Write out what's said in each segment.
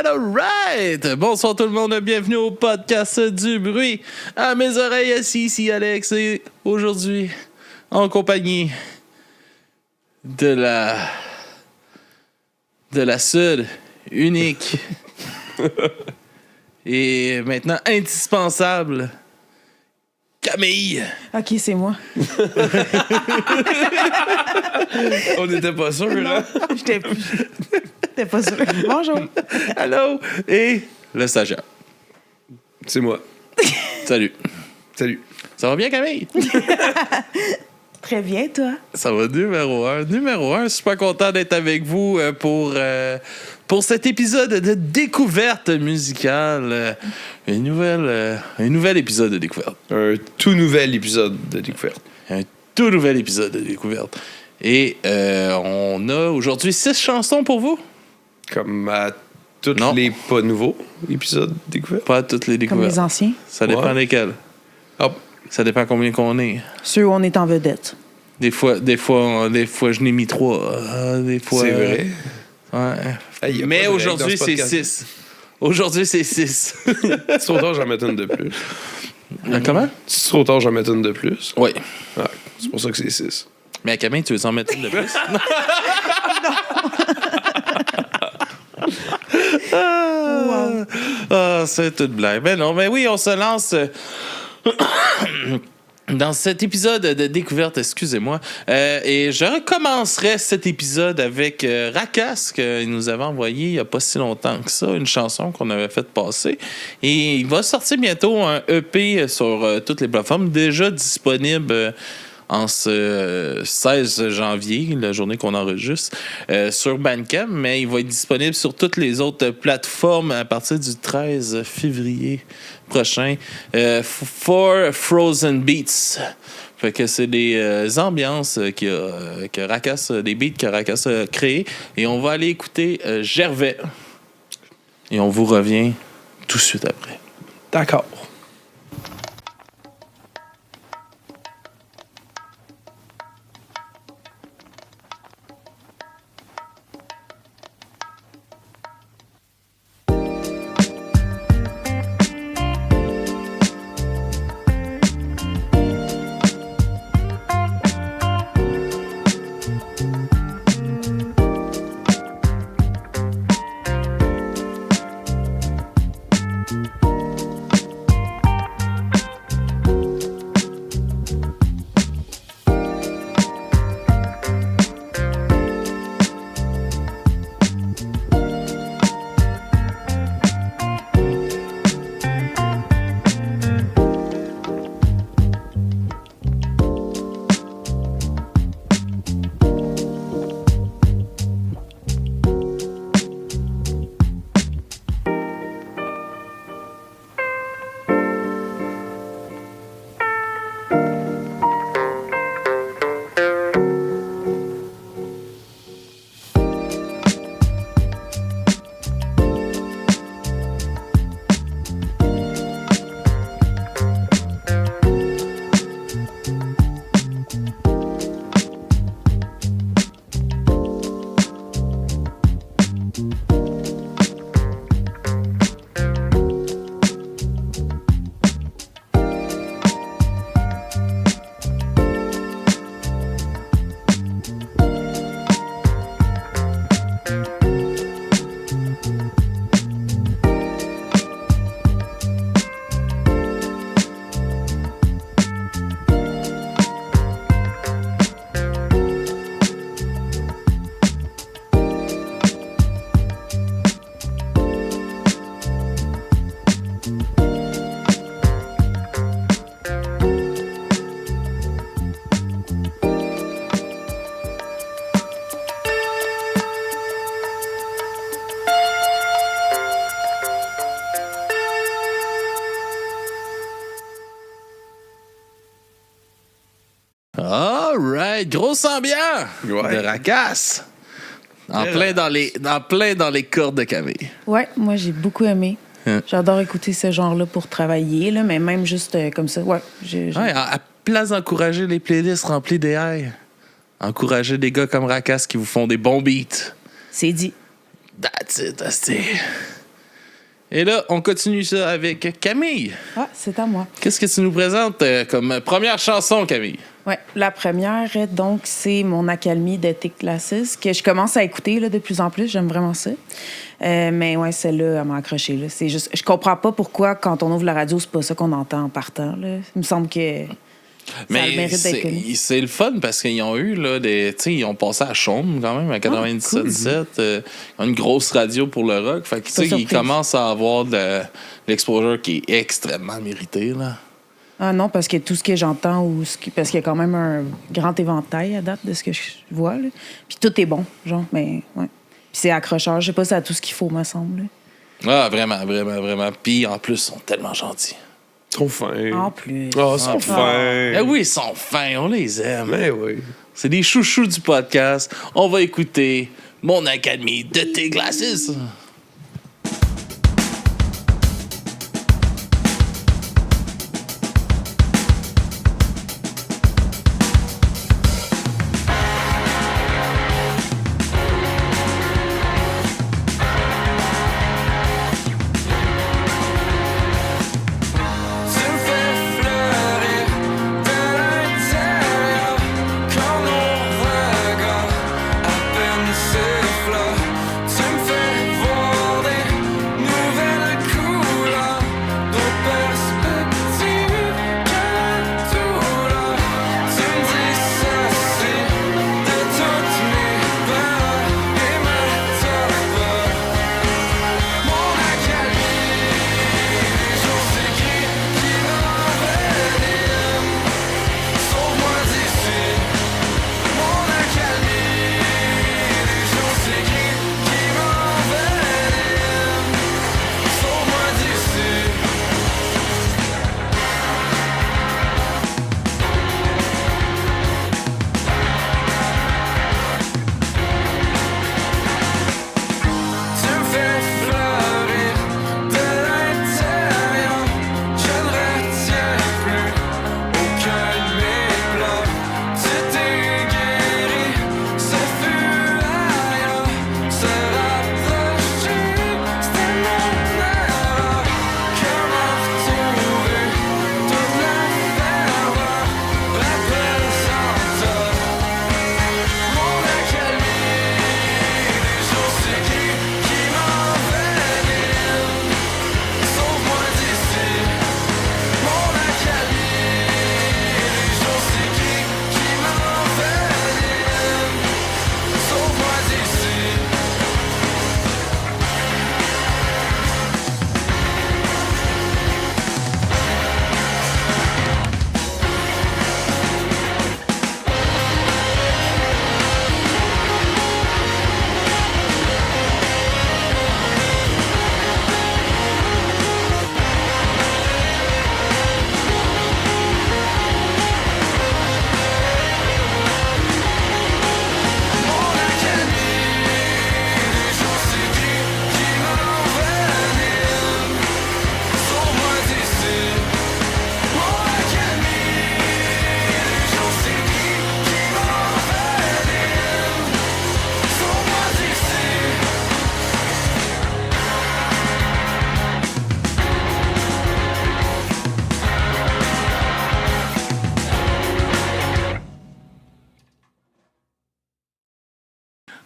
Alright! Bonsoir tout le monde, bienvenue au podcast du bruit. À mes oreilles, assis ici Alex, et aujourd'hui, en compagnie de la Sud, unique et maintenant indispensable, Camille. Ok, c'est moi. On n'était pas sûr, là. J'étais pas sûre. Bonjour. Allô? Et le stagiaire. C'est moi. Salut. Salut. Ça va bien, Camille? Très bien, toi? Ça va numéro un. Super content d'être avec vous pour cet épisode de découverte musicale. Un nouvel épisode de découverte. Un tout nouvel épisode de découverte. Un tout nouvel épisode de découverte. Et on a aujourd'hui 6 chansons pour vous. Comme à tous Non. les pas nouveaux épisodes de découverte. Pas toutes les Comme découvertes. les anciens. Ça dépend Ouais. lesquelles. Ah, Ça dépend combien qu'on est. Ceux où on est en vedette. Des fois, je n'ai mis 3. Des fois, c'est vrai. Ouais. Hey, y a Mais pas de règle aujourd'hui, dans ce c'est podcast. 6. Aujourd'hui, c'est 6. C'est trop tard, j'en mets une de plus. Comment? C'est trop tard, j'en mets une de plus. Oui. Ouais, c'est pour ça que c'est 6. Mais à Camille, tu veux en mettre une de plus? C'est toute blague. Ben non, mais oui, on se lance dans cet épisode de découverte, excusez-moi. Et je recommencerai cet épisode avec Rakas, qu'il nous avait envoyé il n'y a pas si longtemps que ça, une chanson qu'on avait fait passer. Et il va sortir bientôt un EP sur toutes les plateformes, déjà disponible en ce 16 janvier, la journée qu'on enregistre, sur Bandcamp, mais il va être disponible sur toutes les autres plateformes à partir du 13 février prochain. For Frozen Beats. Fait que c'est des ambiances que Rakas, des beats que Rakas a créés. Et on va aller écouter Gervais. Et on vous revient tout de suite après. D'accord. All right, grosse ambiance Ouais. de Rakas. En plein dans les cordes de Camille. Ouais, moi, j'ai beaucoup aimé. Hein. J'adore écouter ce genre-là pour travailler, là, mais même juste comme ça. Ouais. Ouais, à place d'encourager les playlists remplies d'AI, encouragez des gars comme Rakas qui vous font des bons beats. C'est dit. That's it, asti. Et là, on continue ça avec Camille. Ah, c'est à moi. Qu'est-ce que tu nous présentes comme première chanson, Camille? Ouais, la première, donc, c'est mon accalmie de Thick Glasses, que je commence à écouter là, de plus en plus. J'aime vraiment ça. Mais ouais, celle-là, elle m'a accroché. Là. C'est juste, je comprends pas pourquoi, quand on ouvre la radio, c'est pas ça qu'on entend en partant. Là. Il me semble que ça a le mérite d'être connu. C'est le fun parce qu'ils ont eu là, ils ont passé à Chaume quand même à 97.7. Ils ont une grosse radio pour le rock. Fait que, ils commencent à avoir de l'exposure qui est extrêmement mérité. Là. Ah non, parce que tout ce que j'entends, parce qu'il y a quand même un grand éventail à date de ce que je vois. Là. Puis tout est bon, genre, mais ouais. Puis c'est accrocheur. Je sais pas si ça a tout ce qu'il faut, me semble. Ah, vraiment, vraiment, vraiment. Puis en plus, ils sont tellement gentils. Ils sont fins. En plus. Ah, ils sont fins. Eh oui, ils sont fins, on les aime. Mais oui. C'est des chouchous du podcast. On va écouter Mon Académie de Thick Glasses.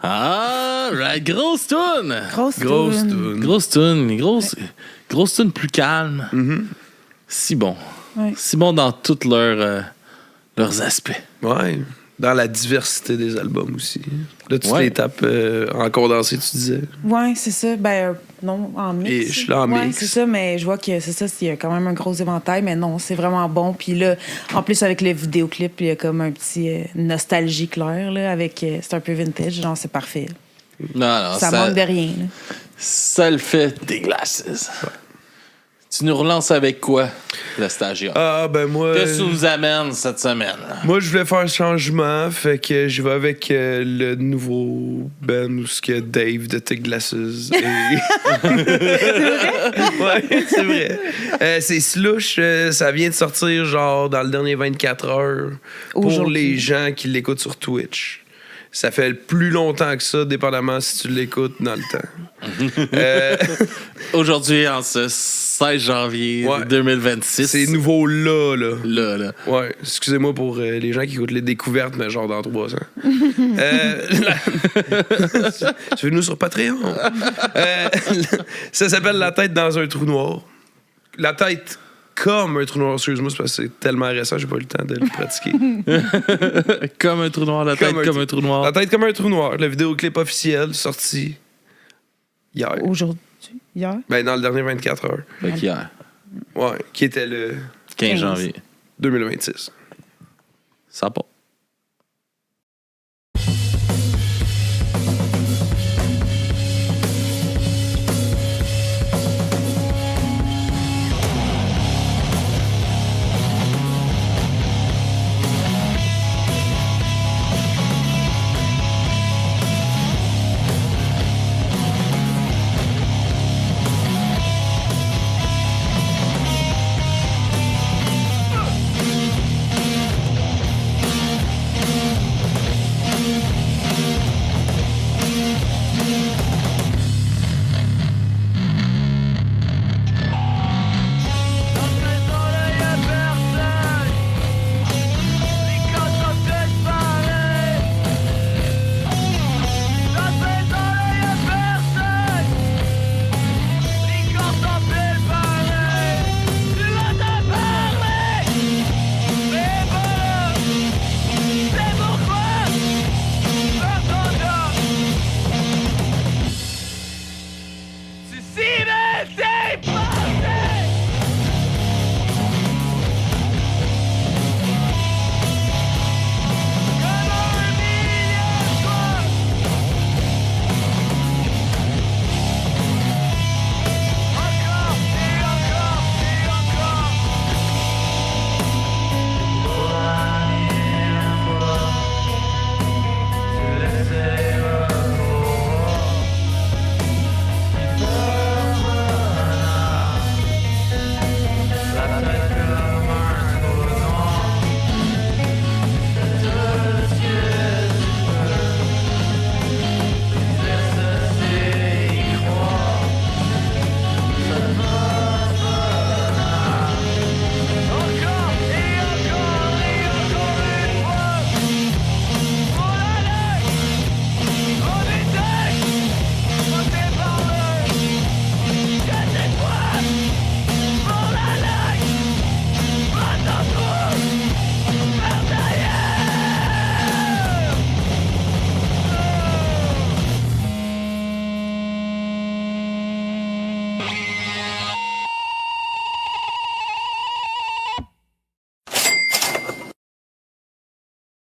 Ah, right. Grosse toune! Grosse toune plus calme. Mm-hmm. Si bon. Ouais. Si bon dans tous leurs aspects. Ouais. Dans la diversité des albums aussi. Là, tu les tapes en condensé, tu disais. Ouais, c'est ça. Ben, non, en mix. Et je suis là en ouais, mix. c'est ça, mais je vois que c'est ça, il y a quand même un gros éventail, mais non, c'est vraiment bon. Puis là, en plus, avec le vidéoclip, il y a comme un petit nostalgie claire, là, avec. C'est un peu vintage, genre, c'est parfait. Non, ça manque de rien, là. Ça le fait des glaces. Ouais. Tu nous relances avec quoi, le stagiaire? Ah, ben moi... Qu'est-ce que tu nous amènes cette semaine? Moi, je voulais faire un changement, fait que je vais avec le nouveau band où ce qu'il y a Dave de Thick Glasses. Et... ouais, c'est vrai. C'est Slush, ça vient de sortir genre dans le dernier 24 heures pour les gens qui l'écoutent sur Twitch. ça fait plus longtemps que ça, dépendamment si tu l'écoutes dans le temps. Aujourd'hui, en ce 16 janvier Ouais. 2026. C'est nouveau là. Là. Ouais, excusez-moi pour les gens qui écoutent les découvertes, mais genre dans 3 ans. Suivez-nous sur Patreon. Ça s'appelle La tête dans un trou noir. La tête comme un trou noir, excuse-moi, c'est parce que c'est tellement récent, j'ai pas eu le temps de le pratiquer. Comme un trou noir, la tête comme un trou noir. La tête comme un trou noir. Le vidéoclip officiel sorti hier. Aujourd'hui? Hier? Ben, dans le dernier 24 heures. Fait qu'hier, Ouais, qui était le 15 janvier. 2026. Ça part.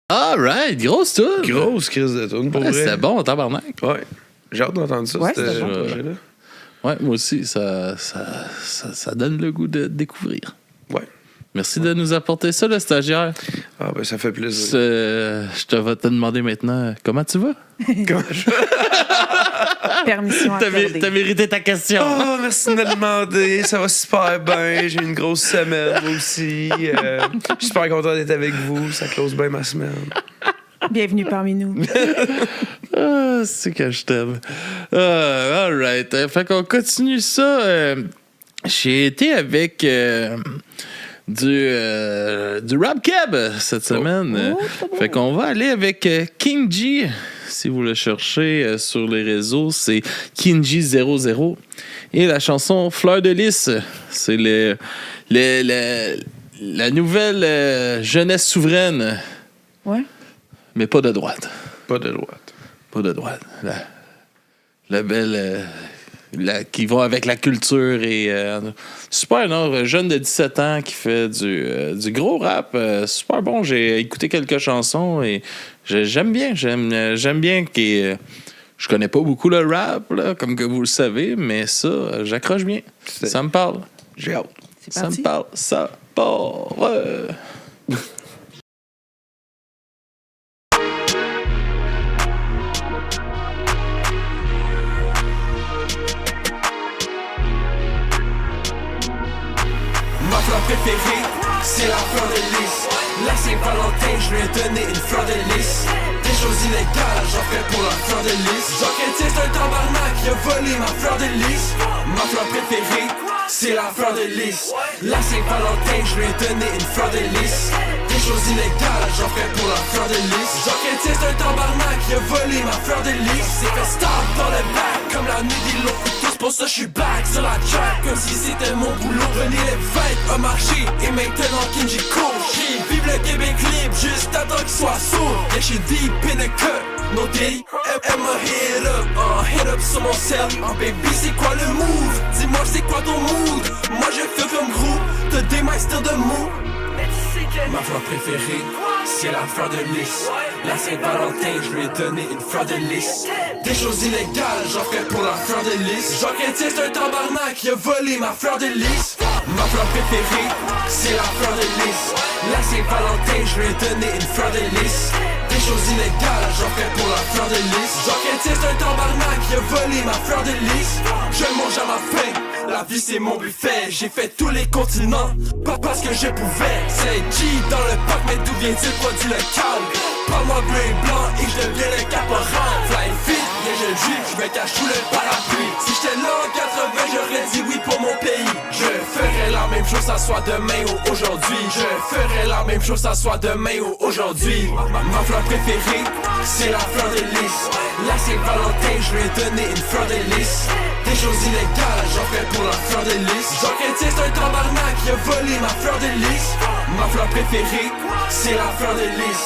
Alright, grosse toune. Grosse crise de tune, pour vrai. C'était bon, tabarnak. Ouais. J'ai hâte d'entendre ça, Ouais, ce c'était bon. projet-là. Ouais, moi aussi, ça donne le goût de découvrir. Ouais. Merci de nous apporter ça, le stagiaire. Ah, ben, ça fait plaisir. Je te vais te demander maintenant comment tu vas. Comment je... Permission accordée. T'as mérité ta question. Oh, merci de me le demander. Ça va super bien. J'ai eu une grosse semaine, moi aussi. Je suis super content d'être avec vous. Ça close bien ma semaine. Bienvenue parmi nous. Ah, c'est que je t'aime. All right. Fait qu'on continue ça. J'ai été avec du rap cab cette semaine. Fait qu'on va aller avec King G. Si vous le cherchez sur les réseaux, c'est King G00. Et la chanson Fleur de Lys, c'est la nouvelle jeunesse souveraine. Ouais. Mais pas de droite. Pas de droite. Pas de droite. La belle... qui va avec la culture et... super, non? Jeune de 17 ans qui fait du gros rap. Super bon. J'ai écouté quelques chansons et j'aime bien. J'aime bien qu'il... Je connais pas beaucoup le rap, là, comme que vous le savez, mais ça, j'accroche bien. Ça me parle. J'ai hâte. C'est Ça parti. me parle. Ça part. Ma fleur préférée, c'est la fleur de lys. La Saint-Valentin, je lui ai donné une fleur de lys. Des choses illégales, j'en fais pour la fleur de lys. Jean Chrétien, c'est un tabarnak, il a volé ma fleur de lys. Ma fleur préférée, c'est la fleur de lys. La Saint-Valentin, je lui ai donné une fleur de lys. Des choses illégales, j'en fais pour la fleur de lys. Jean Chrétien, c'est un tabarnak, il a volé ma fleur de lys. C'est fait stop dans le bac, comme la nuit des loups. Tous pour ça, j'suis back sur la track, comme si c'était mon boulot. Venez les fêtes, a marché, et maintenant Kenji court. Vive le Québec libre, juste attends qu'il soit sourd. Yeah, j'suis deep in the cut, no day. Emma hit up sur mon cell. Oh baby, c'est quoi le move? Dis-moi c'est quoi ton mood? Moi je fais comme groupe, the day my still the mood. Ma fleur préférée, c'est la fleur de lys. La Saint-Valentin, je lui ai donné une fleur de lys. Des choses illégales, j'en fais pour la fleur de lys. Jean Chrétien, c'est un tabarnak, il a volé ma fleur de lys. Ma fleur préférée, c'est la fleur de lys. La Saint-Valentin, je lui ai donné une fleur de lys. Des choses illégales, j'en fais pour la fleur de lys. Jean Chrétien, c'est un tabarnak, il a volé ma fleur de lys. Je mange à ma faim, la vie c'est mon buffet. J'ai fait tous les continents, pas parce que je pouvais. C'est G dans le parc, mais d'où vient-il produit local? Prends-moi bleu et blanc et je deviens le caporal. Fly fit, yeah je le juge, je me cache sous le parapluie. Si j'étais là en 80, j'aurais dit oui pour mon pays. Je ferais la même chose, ça soit demain ou aujourd'hui. Je ferais la même chose, ça soit demain ou aujourd'hui. Ma fleur préférée, c'est la fleur de lys. La Saint-Valentin, je lui ai donné une fleur de lys. Des choses illégales, j'en fais pour la fleur de lys. Jean Chrétien, c'est un tabarnak, il a volé ma fleur de lys. Ma fleur préférée, c'est la fleur de lys.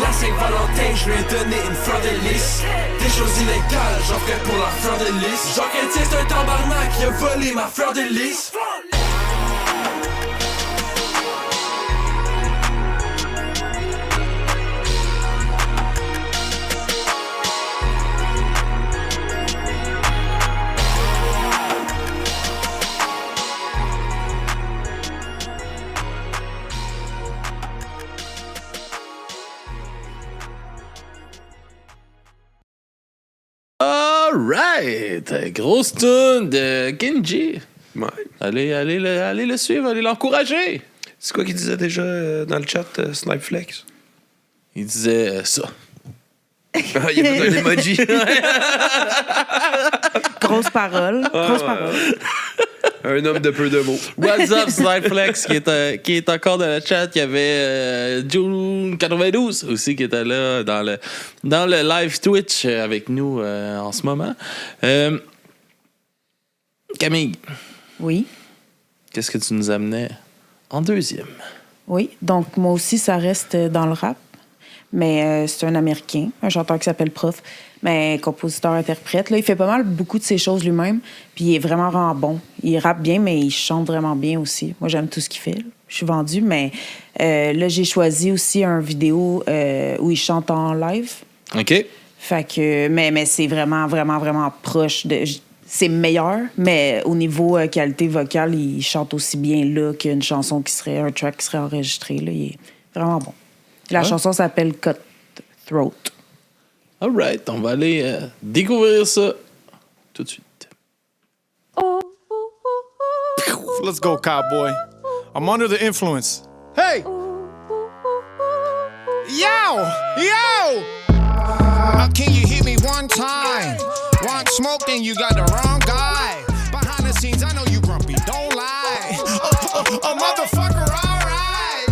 La Saint-Valentin, je lui ai donné une fleur de lys. Des choses illégales, j'en fais pour la fleur de lys. Jean Chrétien, c'est un tabarnak, il a volé ma fleur de lys. Alright! Grosse tune de Kenji. Ouais. Allez le suivre, allez l'encourager. C'est quoi qu'il disait déjà dans le chat, Snipeflex? Il disait ça. Ah, il y a un emoji. Grosse parole. Grosse parole. Un homme de peu de mots. What's up, Snipeflex, qui est encore dans le chat. Il y avait June92 aussi qui était là dans le live Twitch avec nous en ce moment. Camille. Oui. Qu'est-ce que tu nous amenais en deuxième? Oui. Donc, moi aussi, ça reste dans le rap. Mais c'est un Américain, un chanteur qui s'appelle Prof, mais compositeur-interprète. Là, il fait pas mal beaucoup de ces choses lui-même, puis il est vraiment bon. Il rappe bien, mais il chante vraiment bien aussi. Moi, j'aime tout ce qu'il fait. Là. Je suis vendue, mais là, j'ai choisi aussi un vidéo où il chante en live. OK. Fait que, mais c'est vraiment proche de... C'est meilleur, mais au niveau qualité vocale, il chante aussi bien là qu'une chanson un track qui serait enregistré. Là. Il est vraiment bon. La chanson s'appelle Cutthroat. All right, on va aller découvrir ça tout de suite. Let's go, cowboy. I'm under the influence. Hey! Yo! Can you hear me one time? Want smoke, then you got the wrong guy. Behind the scenes, I know you grumpy, don't lie. A motherfucker, alright.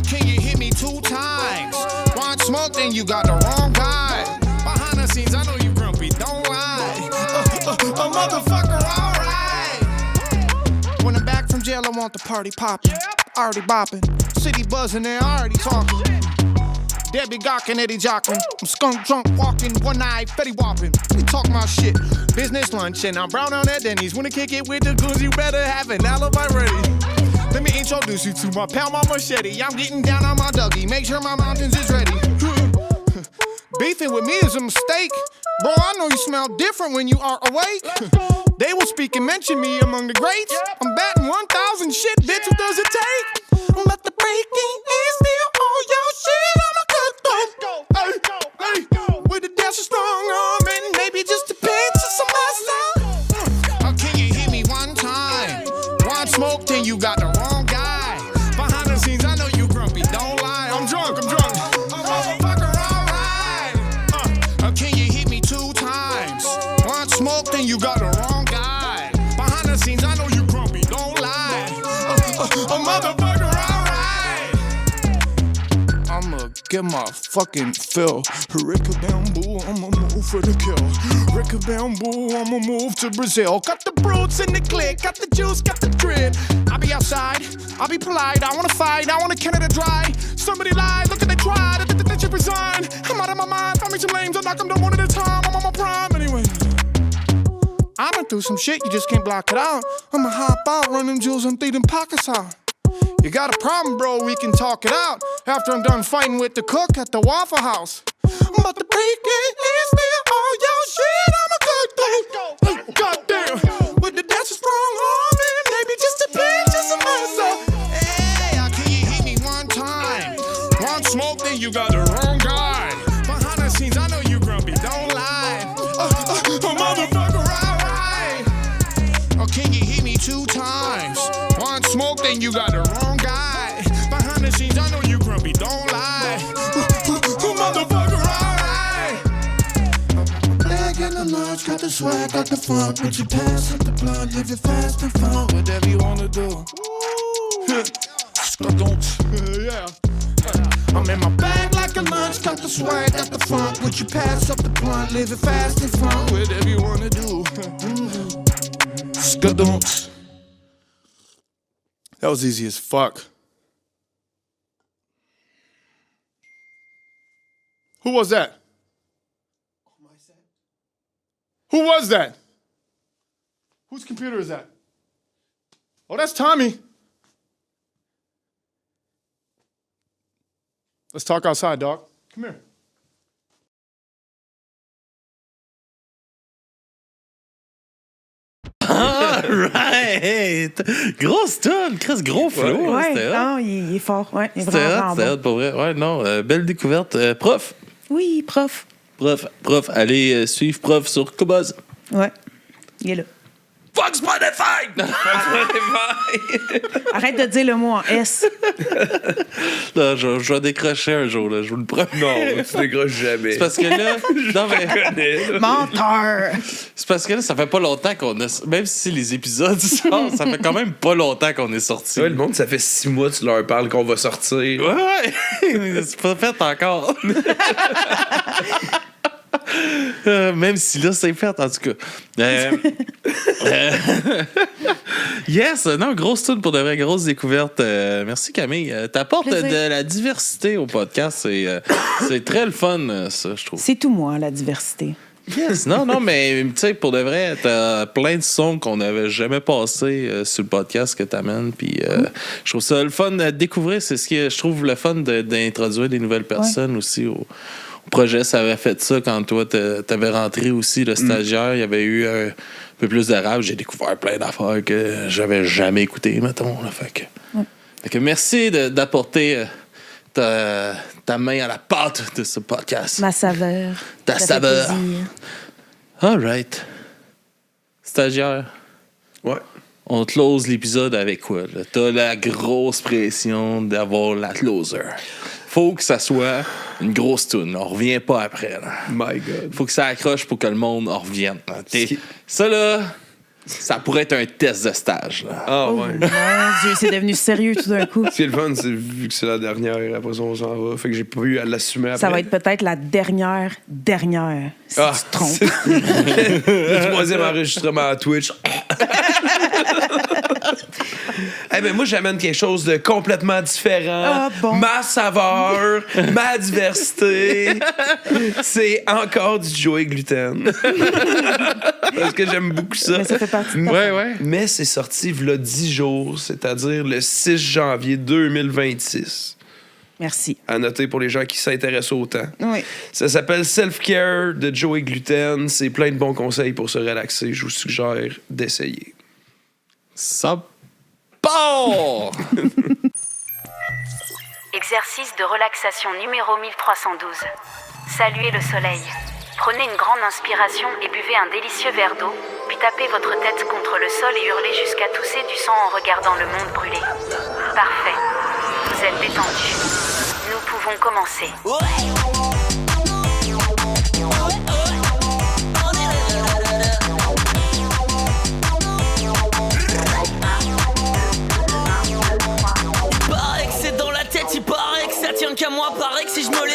Can you hear me two times? Want smoke, then you got the wrong guy. Behind the scenes, I know you grumpy, don't lie. A motherfucker, alright. When I'm back from jail, I want the party poppin'. Already boppin'. City buzzin', they already talkin'. Debbie gawkin', Eddie jockin'. I'm skunk drunk walking, one eye, Fetty whopping. We talk my shit, business lunch, and I'm brown on that Denny's. Wanna kick it with the goons, you better have an alibi ready. Let me introduce you to my pal, my machete. I'm getting down on my Dougie, make sure my mountains is ready. Beefing with me is a mistake. Bro, I know you smell different when you are awake. They will speak and mention me among the greats. I'm batting 1,000 shit, bitch, what does it take? But the breaking is still all your shit. I'm a cutthroat. Hey, with a dash of strong arm and maybe just a pinch of some muscle. Can you hear me one time? Want smoke, then you got the wrong guy. Behind get my fucking fill. Rick Bamboo, I'ma move for the kill. Rick Bamboo, I'ma move to Brazil. Got the brutes in the click, got the juice, got the drip. I'll be outside, I'll be polite. I wanna fight, I wanna Canada dry. Somebody lied, look at they tried. They should resign. I'm out of my mind, find me some lames. I'll knock them down one at a time. I'm on my prime anyway. I went through some shit, you just can't block it out. I'ma hop out, run them jewels, I'm thieving pockets out. You got a problem, bro, we can talk it out. After I'm done fighting with the cook at the Waffle House. But the breaking is still all your shit, I'm a good dude. Goddamn, with the dancing strong arm and maybe just a pinch of some muscle. Hey, can you hit me one time? One smoke, then you got the wrong guy. Behind the scenes, I know you grumpy, don't lie. Motherfucker, right. Or can you hit me 2 times? One smoke, then you got the wrong guy. Behind the scenes, I know you grumpy, don't lie. Motherfucker, right. Bag and the large, got the swag, got the funk. Would you pass up the blunt, live it fast and fun, whatever you wanna do. Yeah. I'm in my bag like a lunch, got the swag, got the funk. Would you pass up the blunt, live it fast and fun, whatever you wanna do. Skadunks. That was easy as fuck. Who was that? Who was that? Whose computer is that? Oh, that's Tommy. Let's talk outside, dog. Come here. Right! Grosse tune, Chris, gros flow. Ouais, C'était hot. non, il est fort. Ouais, il est C'était vraiment, hot, vraiment c'était hot bon. pour vrai. Ouais, non, belle découverte. Prof, Oui, prof. allez suivre Prof sur Cobuzz. Ouais, il est là. Fuck Spotify! Arrête de dire le mot en S. Non, je vais décrocher un jour, là, je vous le promets. Non, tu décroches jamais. C'est parce que là, non, mais, Menteur. c'est parce que là, ça fait pas longtemps qu'on a. Même si les épisodes sortent, ça fait quand même pas longtemps qu'on est sorti. Ouais, le monde, ça fait 6 mois que tu leur parles qu'on va sortir. Ouais, c'est pas fait encore. Même si là, c'est fait, en tout cas. Yes, non, grosse tune pour de vraies grosses découvertes. Merci Camille. T'apportes Plaisir. de la diversité au podcast. C'est très le fun, ça, je trouve. C'est tout moi, la diversité. Yes, non, mais tu sais, pour de vrai, t'as plein de sons qu'on n'avait jamais passés sur le podcast que t'amènes. Puis je trouve ça le fun de découvrir. C'est ce que je trouve le fun d'introduire des nouvelles personnes aussi au projet. Ça avait fait ça quand toi, t'avais rentré aussi, le stagiaire. Il y avait eu un peu plus de rap. J'ai découvert plein d'affaires que j'avais jamais écoutées, mettons. Là. Fait que merci d'apporter ta main à la pâte de ce podcast. Ma saveur. Ta Ça fait saveur. plaisir. All right. Stagiaire, Ouais. on close l'épisode avec quoi? Là? T'as la grosse pression d'avoir la closer. Faut que ça soit une grosse toune. On revient pas après. Là. My God. Faut que ça accroche pour que le monde en revienne. Là. Ce- Ça, là, ça pourrait être un test de stage. Là. Ah, Oh ouais. mon Dieu, c'est devenu sérieux tout d'un coup. Ce qui est le fun, c'est vu que c'est la dernière, après ça, on s'en va. Fait que j'ai pas eu à l'assumer après. Ça va être peut-être la dernière, si tu te trompes. Le 3e enregistrement à Twitch. Eh ben moi, j'amène quelque chose de complètement différent. Ah, bon. Ma saveur, ma diversité. C'est encore du Joey Gluten. Parce que j'aime beaucoup ça. Mais ça fait partie de ta Ouais. Mais c'est sorti v'là 10 jours, c'est-à-dire le 6 janvier 2026. Merci. À noter pour les gens qui s'intéressent au temps. Oui. Ça s'appelle Self-Care de Joey Gluten. C'est plein de bons conseils pour se relaxer. Je vous suggère d'essayer. Ça part! Exercice de relaxation numéro 1312. Saluez le soleil. Prenez une grande inspiration et buvez un délicieux verre d'eau, puis tapez votre tête contre le sol et hurlez jusqu'à tousser du sang en regardant le monde brûler. Parfait. Vous êtes détendu. Nous pouvons commencer. Il paraît que c'est dans la tête, il paraît que ça tient qu'à moi, paraît que si je me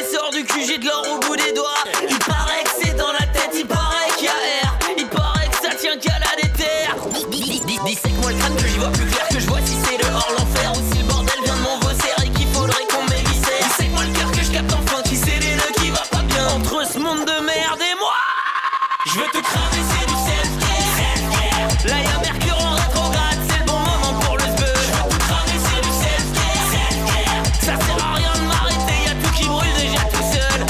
j'ai de l'or au bout des doigts. Il paraît que c'est dans la tête, il paraît qu'il y a air. Il paraît que ça tient qu'à la déterre. Dissèque-moi le crâne que j'y vois plus clair, que je vois si c'est dehors l'enfer ou si le bordel vient de mon vaussaire et qu'il faudrait qu'on m'éviscère. Dissèque-moi le cœur que je capte enfin qui c'est les nœuds qui va pas bien entre ce monde de merde et moi. Je veux te cramer, c'est du self-care. Là y'a Mercure en rétrograde, c'est le bon moment pour le sbeul. Je veux te cramer, c'est du self-care. Ça sert à rien de m'arrêter, y'a tout qui brûle déjà tout seul.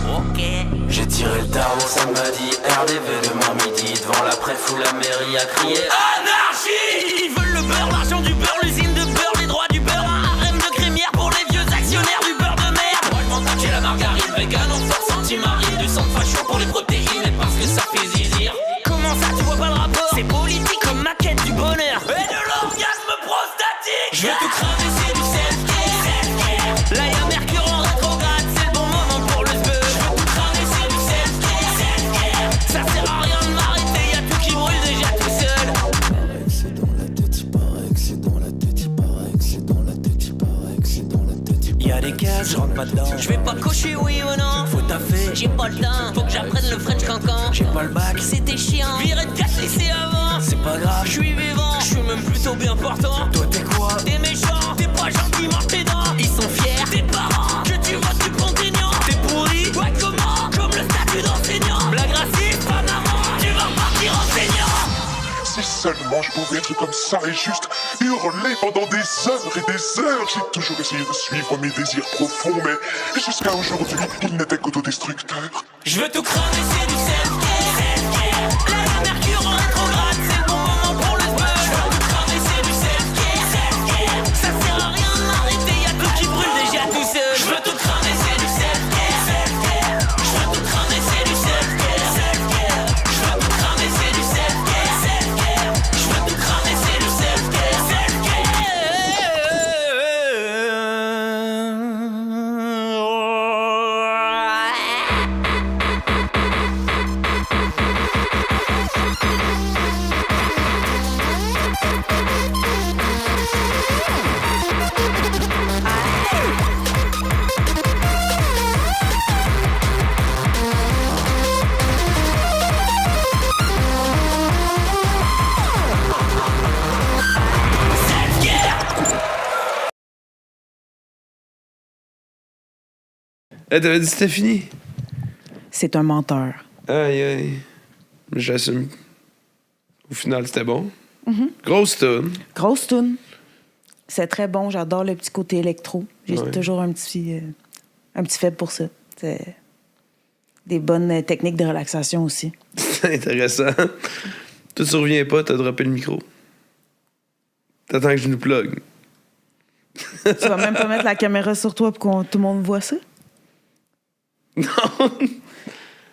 Ok. J'ai tiré le tarot samedi, RDV demain midi. Devant la préf ou la mairie à crier Anarchie. Ils veulent le beurre, l'argent du beurre, l'usine de beurre, les droits du beurre, un harem de crémière pour les vieux actionnaires du beurre de merde. Moi je m'en tape, j'ai la margarine vegan en force anti-marine, du sang de facho pour les protéines et parce que ça fait zizir. Comment ça tu vois pas le rapport? C'est politique comme ma quête du bonheur et de l'orgasme prostatique. Je veux tout cramer, c'est du self-care. Là y'a Mercure en rétrograde, c'est le bon moment pour le sbeul. Je veux tout cramer, c'est du self-care. Ça sert à rien de m'arrêter, y'a tout qui brûle déjà tout seul. C'est dans la tête, il paraît que c'est dans la tête, il paraît que c'est dans la tête, il paraît que c'est dans la tête, il paraît. Y'a des cases, je rentre pas dedans. Je vais pas cocher oui ou non. Faut taffer, j'ai pas le temps. Faut que j'apprenne le French cancan. J'ai pas le bac, c'était chiant. Viré de 4 lycées avant. C'est pas grave, je suis vivant. Je suis même plutôt bien portant. Toi t'es quoi? T'es méchant, t'es pas gentil, mange tes dents. Ils sont fiers, tes parents, que tu votes du contingent. T'es pourri, ouais comment? Comme le statut d'enseignant. Blague raciste, pas marrant. Tu vas repartir enseignant. Si seulement je pouvais être comme ça et juste hurler pendant des heures et des heures. J'ai toujours essayé de suivre mes désirs profonds, mais jusqu'à aujourd'hui, ils n'étaient qu'autodestructeurs. Je veux tout cramer, c'est du self-care. Là y'a Mercure en rétrograde, c'est le bon moment pour le sbeul. Je veux tout cramer, c'est du self-care. Ça sert à rien de m'arrêter, y'a tout qui brûle déjà tout seul. Je veux tout cramer, c'est du self-care. Je veux tout cramer, c'est du self-care. Je veux tout cramer, c'est du self-care. Je veux tout cramer, c'est du self-care. T'avais dit que c'était fini? C'est un menteur. Aïe, aïe. J'assume. Au final, c'était bon. Grosse tune. Grosse tune. C'est très bon. J'adore le petit côté électro. J'ai Ouais. toujours un petit faible pour ça. C'est des bonnes techniques de relaxation aussi. C'est intéressant. Toi, tu reviens pas, t'as droppé le micro. T'attends que je nous plug. Tu vas même pas mettre la caméra sur toi pour que tout le monde voit ça? Non.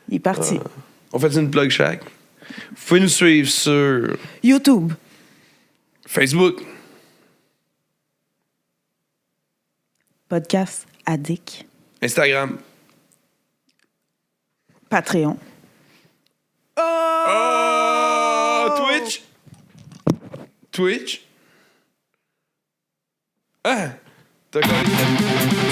Il est parti. On fait une plug chaque. Vous pouvez nous suivre sur YouTube. Facebook, Podcast Addict. Instagram. Patreon. Oh! Twitch. Twitch. Ah! T'as compris?